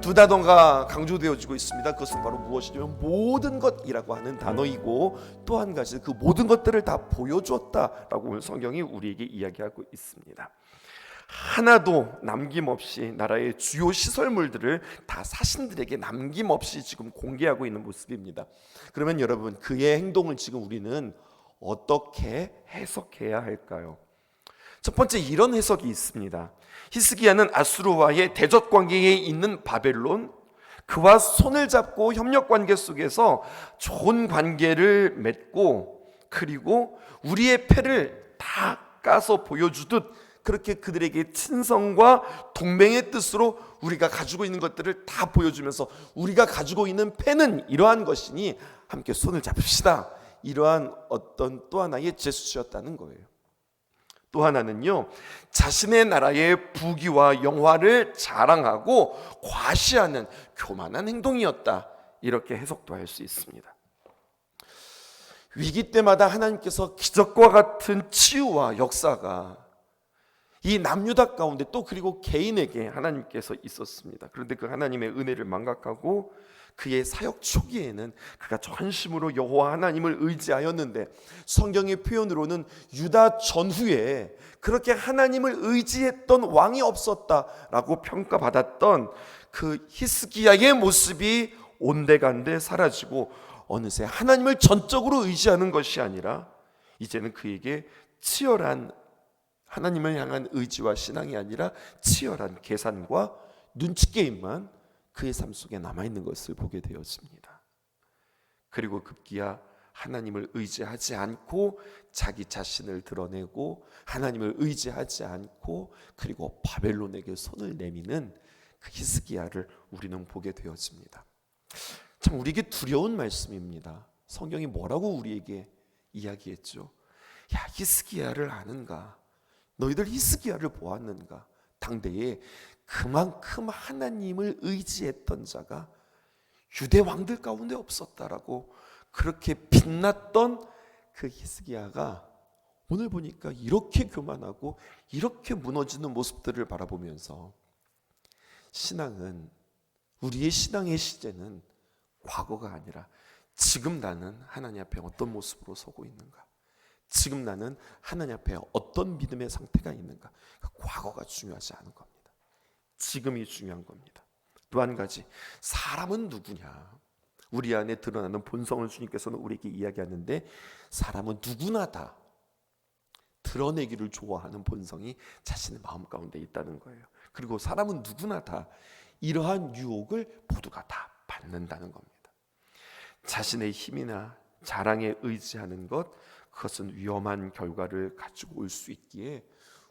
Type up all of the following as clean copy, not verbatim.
두 단어가 강조되어지고 있습니다. 그것은 바로 무엇이냐면 모든 것이라고 하는 단어이고, 또 한 가지 그 모든 것들을 다 보여주었다라고 오늘 성경이 우리에게 이야기하고 있습니다. 하나도 남김없이 나라의 주요 시설물들을 다 사신들에게 남김없이 지금 공개하고 있는 모습입니다. 그러면 여러분, 그의 행동을 지금 우리는 어떻게 해석해야 할까요? 첫 번째, 이런 해석이 있습니다. 히스기야는 아수르와의 대적 관계에 있는 바벨론, 그와 손을 잡고 협력 관계 속에서 좋은 관계를 맺고, 그리고 우리의 패를 다 까서 보여주듯 그렇게 그들에게 친성과 동맹의 뜻으로 우리가 가지고 있는 것들을 다 보여주면서, 우리가 가지고 있는 패는 이러한 것이니 함께 손을 잡읍시다, 이러한 어떤 또 하나의 제스처였다는 거예요. 또 하나는요, 자신의 나라의 부귀와 영화를 자랑하고 과시하는 교만한 행동이었다, 이렇게 해석도 할 수 있습니다. 위기 때마다 하나님께서 기적과 같은 치유와 역사가 이 남유다 가운데 또 그리고 개인에게 하나님께서 있었습니다. 그런데 그 하나님의 은혜를 망각하고 그의 사역 초기에는 그가 전심으로 여호와 하나님을 의지하였는데, 성경의 표현으로는 유다 전후에 그렇게 하나님을 의지했던 왕이 없었다라고 평가받았던 그 히스기야의 모습이 온데간데 사라지고, 어느새 하나님을 전적으로 의지하는 것이 아니라 이제는 그에게 치열한 하나님을 향한 의지와 신앙이 아니라 치열한 계산과 눈치게임만 그의 삶 속에 남아있는 것을 보게 되었습니다. 그리고 급기야 하나님을 의지하지 않고 자기 자신을 드러내고, 하나님을 의지하지 않고 그리고 바벨론에게 손을 내미는 그 히스기야를 우리는 보게 되었습니다. 참 우리에게 두려운 말씀입니다. 성경이 뭐라고 우리에게 이야기했죠? 야, 히스기야를 아는가? 너희들 히스기야를 보았는가? 당대에 그만큼 하나님을 의지했던 자가 유대 왕들 가운데 없었다라고 그렇게 빛났던 그 히스기야가 오늘 보니까 이렇게 교만하고 이렇게 무너지는 모습들을 바라보면서, 신앙은, 우리의 신앙의 시제는 과거가 아니라 지금 나는 하나님 앞에 어떤 모습으로 서고 있는가, 지금 나는 하나님 앞에 어떤 믿음의 상태가 있는가, 과거가 중요하지 않은 겁니다. 지금이 중요한 겁니다. 또 한 가지, 사람은 누구냐? 우리 안에 드러나는 본성을 주님께서는 우리에게 이야기하는데, 사람은 누구나 다 드러내기를 좋아하는 본성이 자신의 마음 가운데 있다는 거예요. 그리고 사람은 누구나 다 이러한 유혹을 모두가 다 받는다는 겁니다. 자신의 힘이나 자랑에 의지하는 것, 그것은 위험한 결과를 가지고 올 수 있기에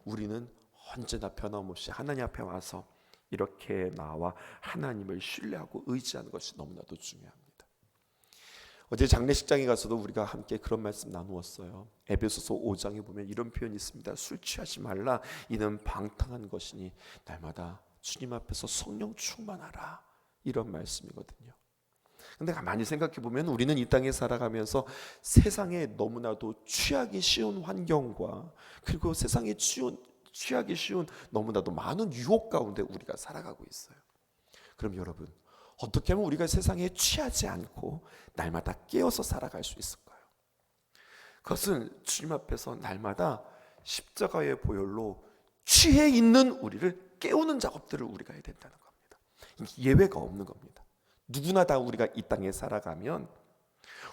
우리는 언제나 변함없이 하나님 앞에 와서 이렇게 나와 하나님을 신뢰하고 의지하는 것이 너무나도 중요합니다. 어제 장례식장에 가서도 우리가 함께 그런 말씀 나누었어요. 에베소서 5장에 보면 이런 표현이 있습니다. 술 취하지 말라, 이는 방탕한 것이니 날마다 주님 앞에서 성령 충만하라, 이런 말씀이거든요. 근데 가만히 생각해 보면 우리는 이 땅에 살아가면서 세상에 너무나도 취하기 쉬운 환경과, 그리고 세상에 취하기 쉬운 너무나도 많은 유혹 가운데 우리가 살아가고 있어요. 그럼 여러분, 어떻게 하면 우리가 세상에 취하지 않고 날마다 깨어서 살아갈 수 있을까요? 그것은 주님 앞에서 날마다 십자가의 보혈로 취해 있는 우리를 깨우는 작업들을 우리가 해야 된다는 겁니다. 예외가 없는 겁니다. 누구나 다 우리가 이 땅에 살아가면,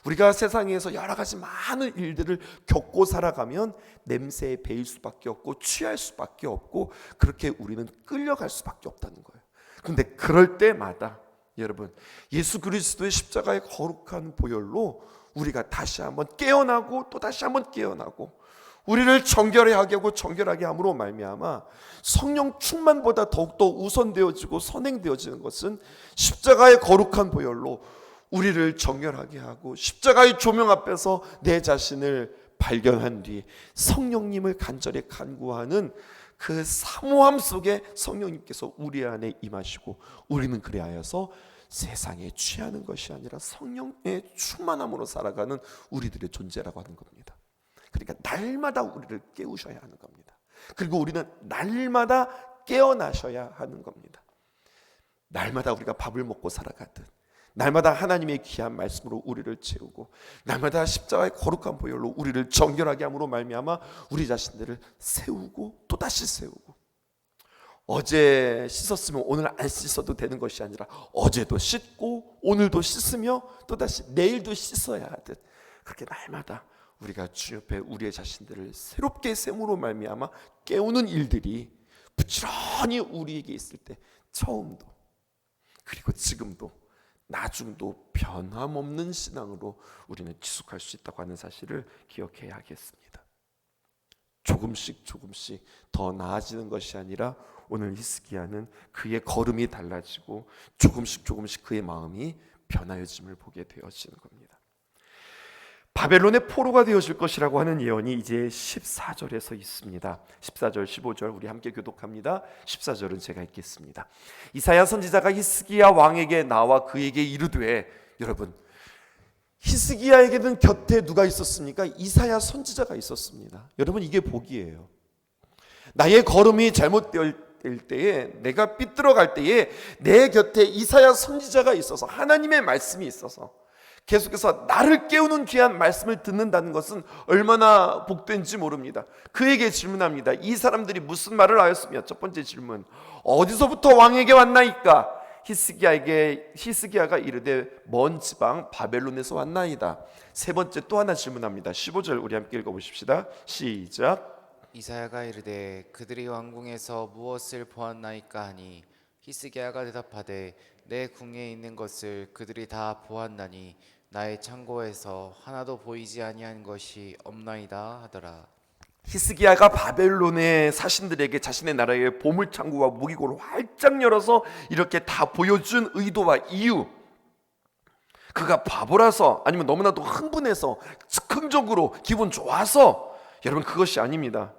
우리가 세상에서 여러 가지 많은 일들을 겪고 살아가면 냄새에 배일 수밖에 없고 취할 수밖에 없고, 그렇게 우리는 끌려갈 수밖에 없다는 거예요. 그런데 그럴 때마다 여러분, 예수 그리스도의 십자가의 거룩한 보혈로 우리가 다시 한번 깨어나고 또 다시 한번 깨어나고, 우리를 정결하게 하고 정결하게 함으로 말미암아 성령 충만보다 더욱더 우선되어지고 선행되어지는 것은 십자가의 거룩한 보혈로 우리를 정결하게 하고, 십자가의 조명 앞에서 내 자신을 발견한 뒤 성령님을 간절히 간구하는 그 사모함 속에 성령님께서 우리 안에 임하시고, 우리는 그리하여서 세상에 취하는 것이 아니라 성령의 충만함으로 살아가는 우리들의 존재라고 하는 겁니다. 그러니까 날마다 우리를 깨우셔야 하는 겁니다. 그리고 우리는 날마다 깨어나셔야 하는 겁니다. 날마다 우리가 밥을 먹고 살아가듯, 날마다 하나님의 귀한 말씀으로 우리를 채우고, 날마다 십자가의 거룩한 보혈로 우리를 정결하게 함으로 말미암아 우리 자신들을 세우고 또다시 세우고, 어제 씻었으면 오늘 안 씻어도 되는 것이 아니라 어제도 씻고 오늘도 씻으며 또다시 내일도 씻어야 하듯, 그렇게 날마다 우리가 주 옆에 우리의 자신들을 새롭게 셈으로 말미암아 깨우는 일들이 부지런히 우리에게 있을 때, 처음도 그리고 지금도 나중도 변함없는 신앙으로 우리는 지속할 수 있다고 하는 사실을 기억해야 하겠습니다. 조금씩 조금씩 더 나아지는 것이 아니라 오늘 히스기야는 그의 걸음이 달라지고 조금씩 조금씩 그의 마음이 변하여짐을 보게 되어지는 겁니다. 바벨론의 포로가 되어질 것이라고 하는 예언이 이제 14절에서 있습니다. 14절 15절 우리 함께 교독합니다. 14절은 제가 읽겠습니다. 이사야 선지자가 히스기야 왕에게 나와 그에게 이르되, 여러분, 히스기야에게는 곁에 누가 있었습니까? 이사야 선지자가 있었습니다. 여러분, 이게 복이에요. 나의 걸음이 잘못될 때에, 내가 삐뚤어갈 때에 내 곁에 이사야 선지자가 있어서, 하나님의 말씀이 있어서 계속해서 나를 깨우는 귀한 말씀을 듣는다는 것은 얼마나 복된지 모릅니다. 그에게 질문합니다. 이 사람들이 무슨 말을 하였으며, 첫 번째 질문, 어디서부터 왕에게 왔나이까? 히스기야가 이르되 먼 지방 바벨론에서 왔나이다. 세 번째 또 하나 질문합니다. 15절 우리 함께 읽어보십시다. 시작. 이사야가 이르되 그들이 왕궁에서 무엇을 보았나이까 하니, 히스기야가 대답하되 내 궁에 있는 것을 그들이 다 보았나니 나의 창고에서 하나도 보이지 아니한 것이 없나이다 하더라. 히스기야가 바벨론의 사신들에게 자신의 나라의 보물창고와 무기고를 활짝 열어서 이렇게 다 보여준 의도와 이유, 그가 바보라서 아니면 너무나도 흥분해서 즉흥적으로 기분 좋아서, 여러분, 그것이 아닙니다.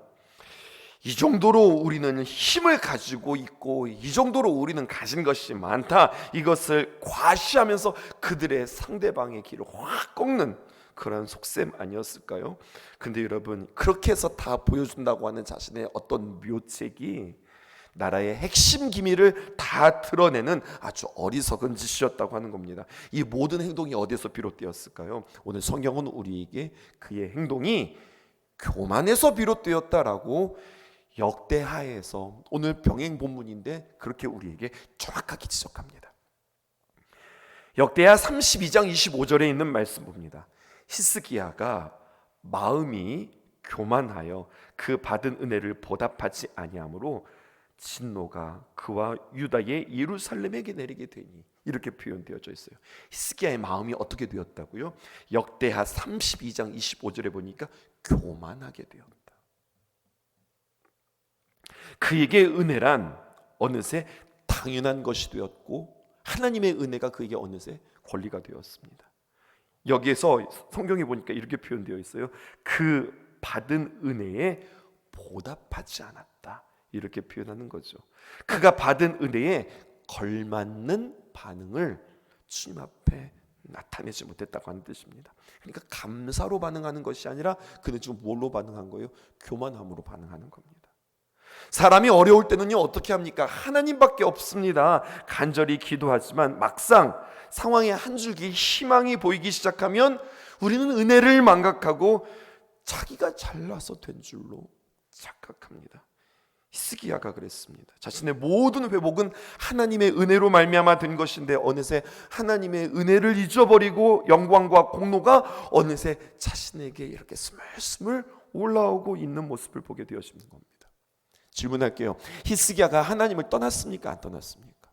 이 정도로 우리는 힘을 가지고 있고 이 정도로 우리는 가진 것이 많다, 이것을 과시하면서 그들의 상대방의 길을 확 꺾는 그런 속셈 아니었을까요? 근데 여러분, 그렇게 해서 다 보여준다고 하는 자신의 어떤 묘책이 나라의 핵심 기밀을 다 드러내는 아주 어리석은 짓이었다고 하는 겁니다. 이 모든 행동이 어디서 비롯되었을까요? 오늘 성경은 우리에게 그의 행동이 교만에서 비롯되었다라고 역대하에서, 오늘 병행 본문인데 그렇게 우리에게 정확하게 지적합니다. 역대하 32장 25절에 있는 말씀 봅니다. 히스기야가 마음이 교만하여 그 받은 은혜를 보답하지 아니하므로 진노가 그와 유다의 예루살렘에게 내리게 되니, 이렇게 표현되어져 있어요. 히스기야의 마음이 어떻게 되었다고요? 역대하 32장 25절에 보니까 교만하게 되었다. 그에게 은혜란 어느새 당연한 것이 되었고, 하나님의 은혜가 그에게 어느새 권리가 되었습니다. 여기에서 성경에 보니까 이렇게 표현되어 있어요. 그 받은 은혜에 보답하지 않았다, 이렇게 표현하는 거죠. 그가 받은 은혜에 걸맞는 반응을 주님 앞에 나타내지 못했다고 하는 뜻입니다. 그러니까 감사로 반응하는 것이 아니라 그는 지금 뭘로 반응한 거예요? 교만함으로 반응하는 겁니다. 사람이 어려울 때는요, 어떻게 합니까? 하나님밖에 없습니다. 간절히 기도하지만 막상 상황에 한 줄기 희망이 보이기 시작하면 우리는 은혜를 망각하고 자기가 잘나서 된 줄로 착각합니다. 히스기야가 그랬습니다. 자신의 모든 회복은 하나님의 은혜로 말미암아 된 것인데 어느새 하나님의 은혜를 잊어버리고 영광과 공로가 어느새 자신에게 이렇게 스물스물 올라오고 있는 모습을 보게 되어지는 겁니다. 질문할게요. 히스기야가 하나님을 떠났습니까? 안 떠났습니까?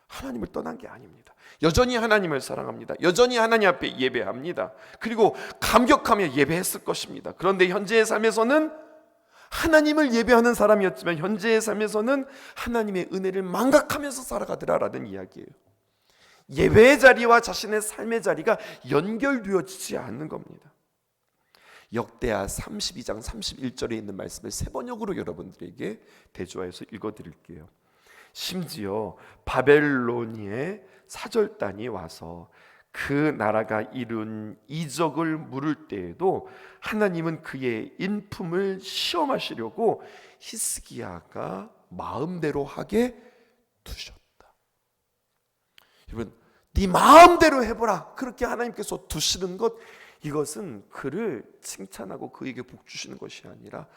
하나님을 떠난 게 아닙니다. 여전히 하나님을 사랑합니다. 여전히 하나님 앞에 예배합니다. 그리고 감격하며 예배했을 것입니다. 그런데 현재의 삶에서는 하나님을 예배하는 사람이었지만 현재의 삶에서는 하나님의 은혜를 망각하면서 살아가더라라는 이야기예요. 예배의 자리와 자신의 삶의 자리가 연결되어지지 않는 겁니다. 역대하 32장 31절에 있는 말씀을 세 번역으로 여러분들에게 대조하여서 읽어드릴게요. 심지어 바벨로니의 사절단이 와서 그 나라가 이룬 이적을 물을 때에도 하나님은 그의 인품을 시험하시려고 히스기야가 마음대로 하게 두셨다. 여러분, 네 마음대로 해보라 그렇게 하나님께서 두시는 것, 이것은 그를 칭찬하고 그에게 복 주시는 것이 아니라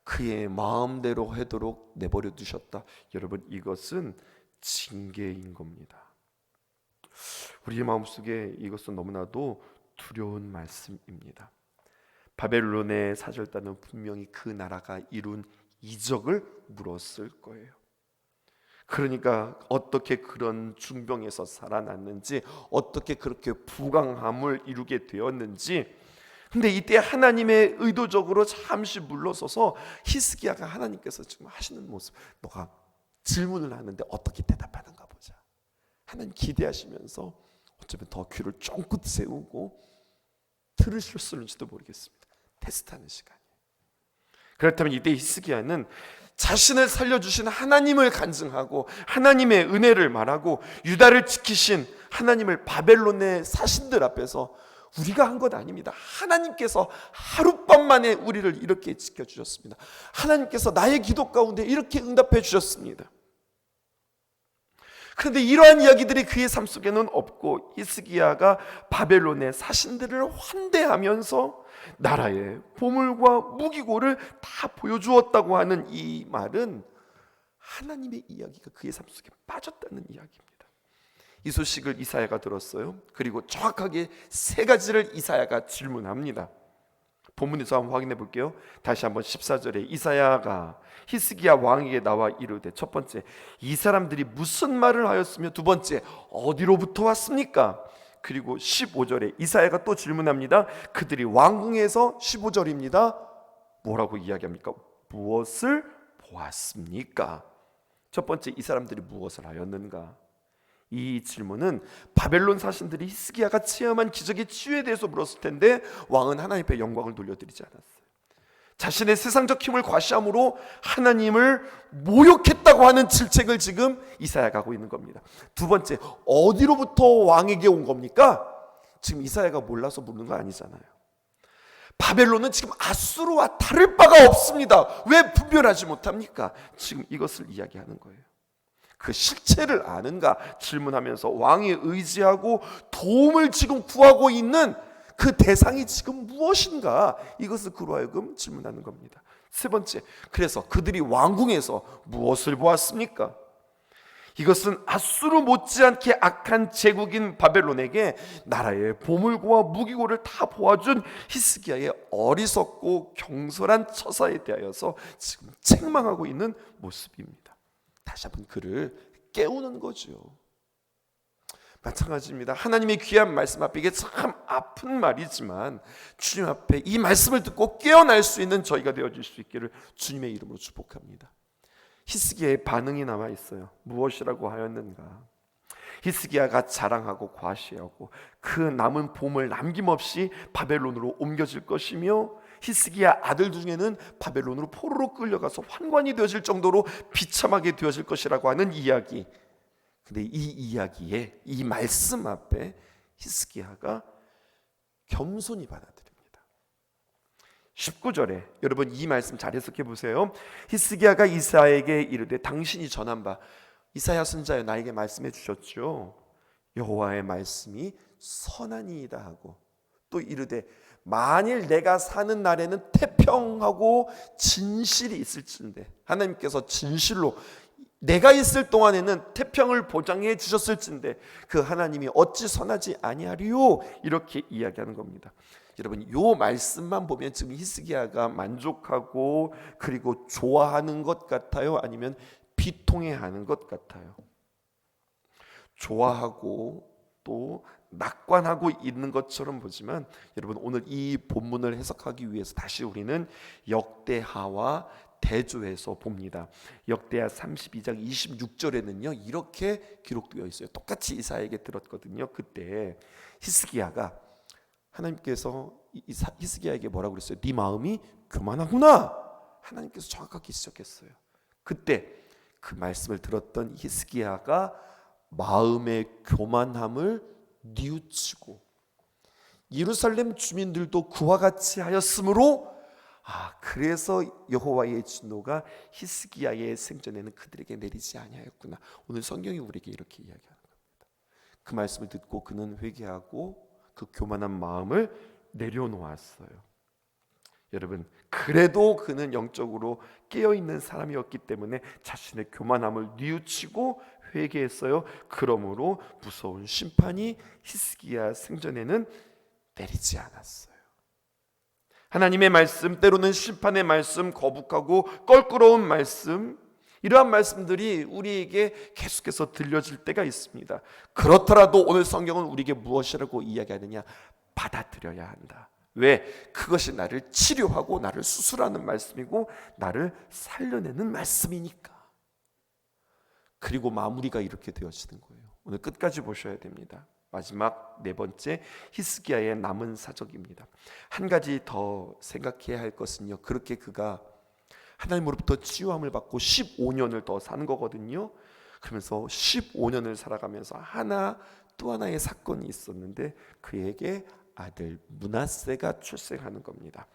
그의 마음대로 하도록 내버려 두셨다. 여러분, 이것은 징계인 겁니다. 우리의 마음속에 이것은 너무나도 두려운 말씀입니다. 바벨론의 사절단은 분명히 그 나라가 이룬 이적을 물었을 거예요. 그러니까 어떻게 그런 중병에서 살아났는지, 어떻게 그렇게 부강함을 이루게 되었는지. 근데 이때 하나님의 의도적으로 잠시 물러서서 히스기야가 하나님께서 지금 하시는 모습, 너가 질문을 하는데 어떻게 대답하는가 보자. 하나님 기대하시면서 어쩌면 더 귀를 쫑긋 세우고 들으셨을지도 모르겠습니다. 테스트하는 시간이에요. 그렇다면 이때 히스기야는 자신을 살려주신 하나님을 간증하고 하나님의 은혜를 말하고 유다를 지키신 하나님을 바벨론의 사신들 앞에서 우리가 한 것 아닙니다. 하나님께서 하룻밤 만에 우리를 이렇게 지켜주셨습니다. 하나님께서 나의 기도 가운데 이렇게 응답해 주셨습니다. 그런데 이러한 이야기들이 그의 삶 속에는 없고 히스기야가 바벨론의 사신들을 환대하면서 나라의 보물과 무기고를 다 보여주었다고 하는 이 말은 하나님의 이야기가 그의 삶 속에 빠졌다는 이야기입니다. 이 소식을 이사야가 들었어요. 그리고 정확하게 세 가지를 이사야가 질문합니다. 본문에서 한번 확인해 볼게요. 다시 한번 14절에 이사야가 히스기야 왕에게 나와 이르되, 첫 번째, 이 사람들이 무슨 말을 하였으며, 두 번째, 어디로부터 왔습니까? 그리고 15절에 이사야가 또 질문합니다. 그들이 왕궁에서, 15절입니다, 뭐라고 이야기합니까? 무엇을 보았습니까? 첫 번째, 이 사람들이 무엇을 하였는가? 이 질문은 바벨론 사신들이 히스기야가 체험한 기적의 치유에 대해서 물었을 텐데 왕은 하나님 앞에 영광을 돌려드리지 않았어요. 자신의 세상적 힘을 과시함으로 하나님을 모욕했다고 하는 질책을 지금 이사야가 하고 있는 겁니다. 두 번째, 어디로부터 왕에게 온 겁니까? 지금 이사야가 몰라서 묻는 거 아니잖아요. 바벨론은 지금 아수르와 다를 바가 없습니다. 왜 분별하지 못합니까? 지금 이것을 이야기하는 거예요. 그 실체를 아는가 질문하면서 왕이 의지하고 도움을 지금 구하고 있는 그 대상이 지금 무엇인가, 이것을 그로 하여금 질문하는 겁니다. 세 번째, 그래서 그들이 왕궁에서 무엇을 보았습니까? 이것은 아수르 못지않게 악한 제국인 바벨론에게 나라의 보물고와 무기고를 다 보아준 히스기야의 어리석고 경솔한 처사에 대하여서 지금 책망하고 있는 모습입니다. 다시 한번 그를 깨우는 거죠. 마찬가지입니다. 하나님의 귀한 말씀 앞에, 이게 참 아픈 말이지만 주님 앞에 이 말씀을 듣고 깨어날 수 있는 저희가 되어줄 수 있기를 주님의 이름으로 축복합니다. 히스기야의 반응이 남아 있어요. 무엇이라고 하였는가? 히스기야가 자랑하고 과시하고 그 남은 보물 남김없이 바벨론으로 옮겨질 것이며, 히스기야 아들 중에는 바벨론으로 포로로 끌려가서 환관이 되어질 정도로 비참하게 되어질 것이라고 하는 이야기. 근데 이 이야기에, 이 말씀 앞에 히스기야가 겸손히 받아들입니다. 19절에 여러분 이 말씀 잘 해석해 보세요. 히스기야가 이사야에게 이르되, 당신이 전한 바 이사야 선지자여 나에게 말씀해 주셨죠. 여호와의 말씀이 선하니이다 하고, 또 이르되 만일 내가 사는 날에는 태평하고 진실이 있을진데, 하나님께서 진실로 내가 있을 동안에는 태평을 보장해 주셨을진데 그 하나님이 어찌 선하지 아니하리요, 이렇게 이야기하는 겁니다. 여러분, 이 말씀만 보면 지금 히스기야가 만족하고 그리고 좋아하는 것 같아요? 아니면 비통해하는 것 같아요? 좋아하고 또 낙관하고 있는 것처럼 보지만, 여러분 오늘 이 본문을 해석하기 위해서 다시 우리는 역대하와 대조해서 봅니다. 역대하 32장 26절에는요 이렇게 기록되어 있어요. 똑같이 이사야에게 들었거든요. 그때 히스기야가, 하나님께서 히스기야에게 뭐라고 그랬어요? 네 마음이 교만하구나. 하나님께서 정확하게 지적했어요. 그때 그 말씀을 들었던 히스기야가 마음의 교만함을 뉘우치고 예루살렘 주민들도 그와 같이 하였으므로, 그래서 여호와의 진노가 히스기야의 생전에는 그들에게 내리지 아니하였구나. 오늘 성경이 우리에게 이렇게 이야기하는 겁니다. 그 말씀을 듣고 그는 회개하고 그 교만한 마음을 내려놓았어요. 여러분, 그래도 그는 영적으로 깨어있는 사람이었기 때문에 자신의 교만함을 뉘우치고 회개했어요. 그러므로 무서운 심판이 히스기야 생전에는 내리지 않았어요. 하나님의 말씀, 때로는 심판의 말씀, 거북하고 껄끄러운 말씀, 이러한 말씀들이 우리에게 계속해서 들려질 때가 있습니다. 그렇더라도 오늘 성경은 우리에게 무엇이라고 이야기하느냐? 받아들여야 한다. 왜? 그것이 나를 치료하고 나를 수술하는 말씀이고 나를 살려내는 말씀이니까. 그리고 마무리가 이렇게 되어지는 거예요. 오늘 끝까지 보셔야 됩니다. 마지막 네 번째, 히스기야의 남은 사적입니다. 한 가지 더 생각해야 할 것은요, 그렇게 그가 하나님으로부터 치유함을 받고 15년을 더 사는 거거든요. 그러면서 15년을 살아가면서 또 하나의 사건이 있었는데 그에게 아들 므낫세가 출생하는 겁니다.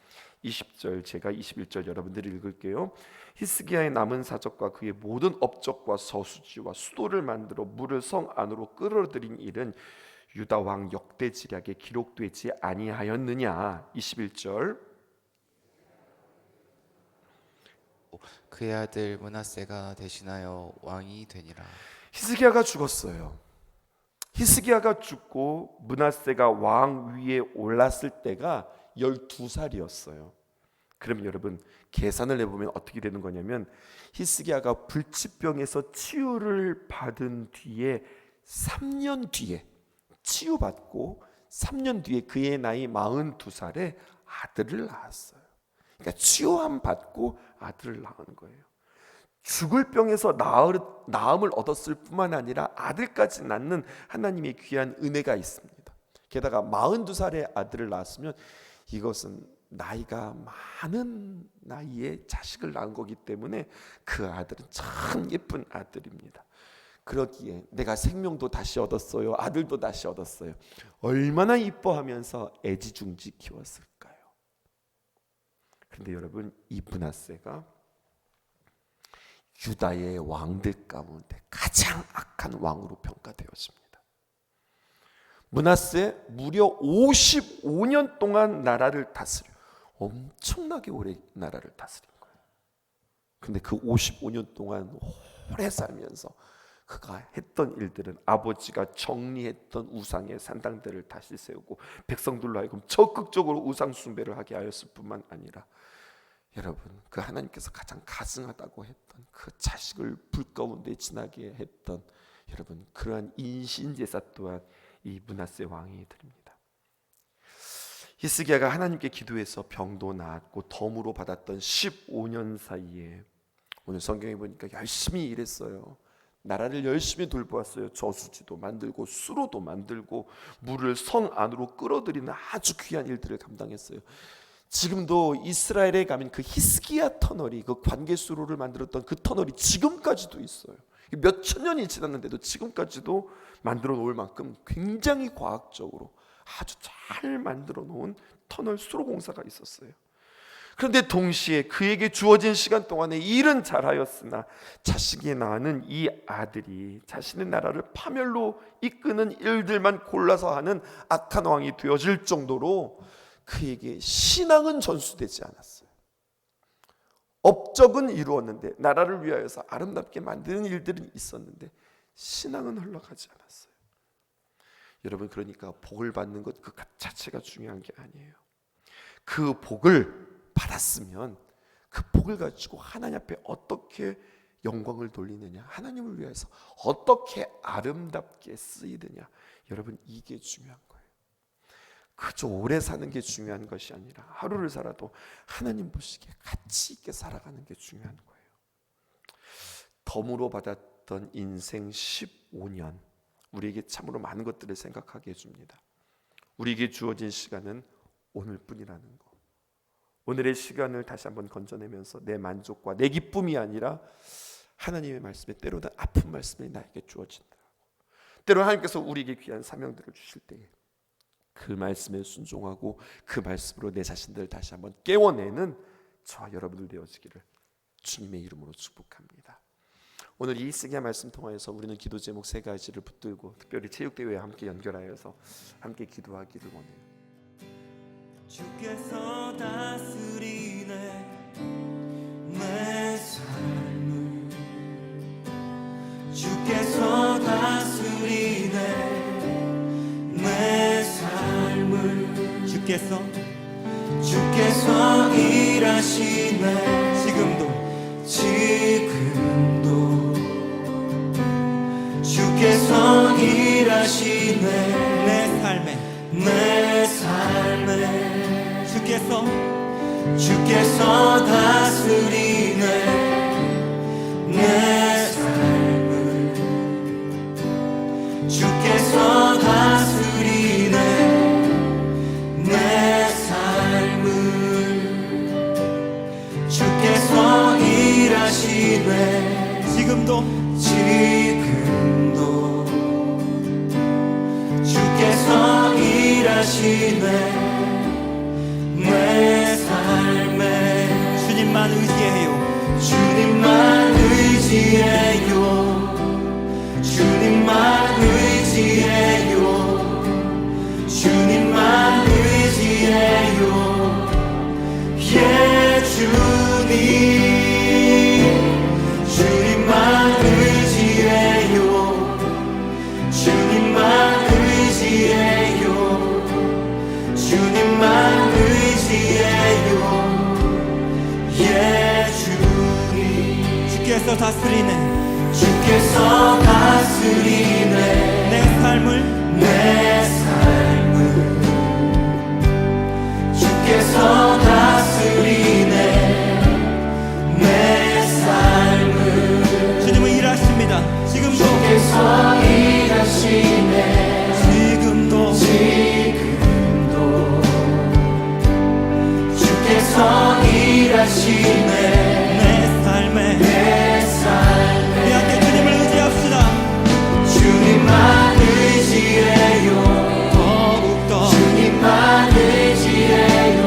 20절, 제가 21절 여러분들이 읽을게요. 히스기야의 남은 사적과 그의 모든 업적과 서수지와 수도를 만들어 물을 성 안으로 끌어들인 일은 유다 왕 역대지략에 기록되지 아니하였느냐. 21절, 그의 아들 므낫세가 대신하여 왕이 되니라. 히스기야가 죽었어요. 히스기야가 죽고 므낫세가 왕 위에 올랐을 때가 12살이었어요. 그럼 여러분 계산을 해보면 어떻게 되는 거냐면, 히스기야가 불치병에서 치유를 받은 뒤에 3년 뒤에 치유받고 3년 뒤에 그의 나이 42살에 아들을 낳았어요. 그러니까 치유함 받고 아들을 낳은 거예요. 죽을 병에서 나음을 얻었을 뿐만 아니라 아들까지 낳는 하나님의 귀한 은혜가 있습니다. 게다가 42살에 아들을 낳았으면 이것은 나이가 많은 나이에 자식을 낳은 거기 때문에 그 아들은 참 예쁜 아들입니다. 그러기에 내가 생명도 다시 얻었어요, 아들도 다시 얻었어요. 얼마나 이뻐하면서 애지중지 키웠을까요? 그런데 여러분, 이 므낫세가 유다의 왕들 가운데 가장 악한 왕으로 평가되었습니다. 므낫세 무려 55년 동안 나라를 다스려 엄청나게 오래 나라를 다스린 거예요. 근데 그 55년 동안 오래 살면서 그가 했던 일들은 아버지가 정리했던 우상의 산당들을 다시 세우고 백성들로 하여금 적극적으로 우상 숭배를 하게 하였을 뿐만 아니라, 여러분, 그 하나님께서 가장 가증하다고 했던 그 자식을 불 가운데 지나게 했던, 여러분, 그러한 인신제사 또한 이 므낫세 왕이 드립니다. 히스기야가 하나님께 기도해서 병도 나았고 덤으로 받았던 15년 사이에 오늘 성경에 보니까 열심히 일했어요. 나라를 열심히 돌보았어요. 저수지도 만들고 수로도 만들고 물을 성 안으로 끌어들이는 아주 귀한 일들을 감당했어요. 지금도 이스라엘에 가면 그 히스기야 터널이, 그 관계수로를 만들었던 그 터널이 지금까지도 있어요. 몇천 년이 지났는데도 지금까지도 만들어 놓을 만큼 굉장히 과학적으로 아주 잘 만들어 놓은 터널 수로 공사가 있었어요. 그런데 동시에 그에게 주어진 시간 동안에 일은 잘하였으나 자식이 낳는 이 아들이 자신의 나라를 파멸로 이끄는 일들만 골라서 하는 악한 왕이 되어질 정도로 그에게 신앙은 전수되지 않았어요. 업적은 이루었는데, 나라를 위하여서 아름답게 만드는 일들은 있었는데 신앙은 흘러가지 않았어요. 여러분, 그러니까 복을 받는 것 그 자체가 중요한 게 아니에요. 그 복을 받았으면 그 복을 가지고 하나님 앞에 어떻게 영광을 돌리느냐, 하나님을 위해서 어떻게 아름답게 쓰이느냐, 여러분, 이게 중요한 거예요. 그저 오래 사는 게 중요한 것이 아니라 하루를 살아도 하나님 보시기에 가치 있게 살아가는 게 중요한 거예요. 덤으로 받았던 인생 15년, 우리에게 참으로 많은 것들을 생각하게 해줍니다. 우리에게 주어진 시간은 오늘뿐이라는 거. 오늘의 시간을 다시 한번 건져내면서 내 만족과 내 기쁨이 아니라 하나님의 말씀에, 때로는 아픈 말씀이 나에게 주어진다. 때로는 하나님께서 우리에게 귀한 사명들을 주실 때에 그 말씀에 순종하고 그 말씀으로 내 자신들을 다시 한번 깨워내는 저와 여러분들 되어지기를 주님의 이름으로 축복합니다. 오늘 오늘 이 히스기야 말씀 통하여서 우리는 기도 제목 세 가지를 붙들고 특별히 체육대회와 함께 연결하여서 함께 기도하기를 원해요. 주께서 다스리네 내 삶을, 주께서 다스리네 내 삶을, 주께서 일하시네 지금도 주께서 일하시네 내 삶에 주께서 다스리네 내 삶을, 주께서 다스리네 내 삶을, 주께서 일하시네 지금도 주께서 일하시네 내 삶에. 주님만 의지해요, 주님만 의지해요, 주님만 의지해요, 주님만 의지해요. 예 주님, 주님만 의지해요, 주님만 의지해요, 주님만 의지해요. 예 주님, 주께서 다스리네 내 삶을, 주께서 다스리네 내 삶을. 주님은 일하십니다 지금도, 주께서 일하시네 지금도 주께서 일하시네 내 삶에. 우리 함께 주님을 의지합시다. 주님만 의지해요, 더욱더 주님만 의지해요,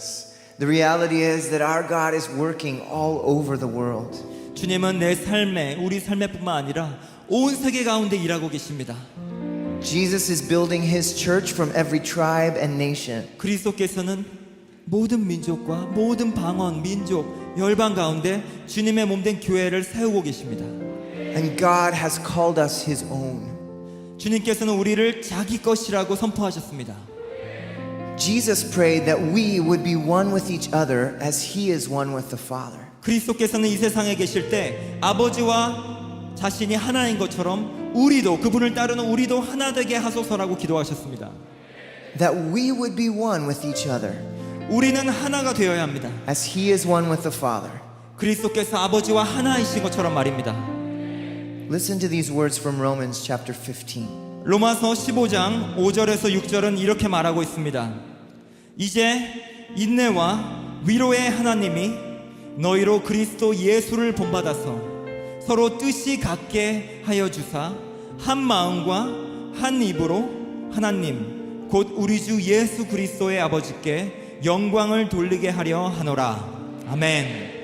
us. The reality is that our God is working all over the world. 주님은 내 삶에, 우리 삶에뿐만 아니라 온 세계 가운데 일하고 계십니다. Jesus is building his church from every tribe and nation. 그리스도께서는 모든 민족과 모든 방언, 민족, 열방 가운데 주님의 몸된 교회를 세우고 계십니다. And God has called us his own. 주님께서는 우리를 자기 것이라고 선포하셨습니다. Jesus prayed that we would be one with each other as he is one with the Father. 그리스도께서는 이 세상에 계실 때 아버지와 자신이 하나인 것처럼 우리도, 그분을 따르는 우리도 하나 되게 하소서라고 기도하셨습니다. That we would be one with each other 우리는 하나가 되어야 합니다. as he is one with the Father. 그리스도께서 아버지와 하나이신 것처럼 말입니다. Listen to these words from Romans chapter 15. 로마서 15장 5절에서 6절은 이렇게 말하고 있습니다. 이제 인내와 위로의 하나님이 너희로 그리스도 예수를 본받아서 서로 뜻이 같게 하여 주사 한 마음과 한 입으로 하나님 곧 우리 주 예수 그리스도의 아버지께 영광을 돌리게 하려 하노라. 아멘.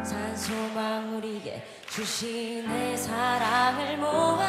산소망 우리에게 주신 내 사랑을 모아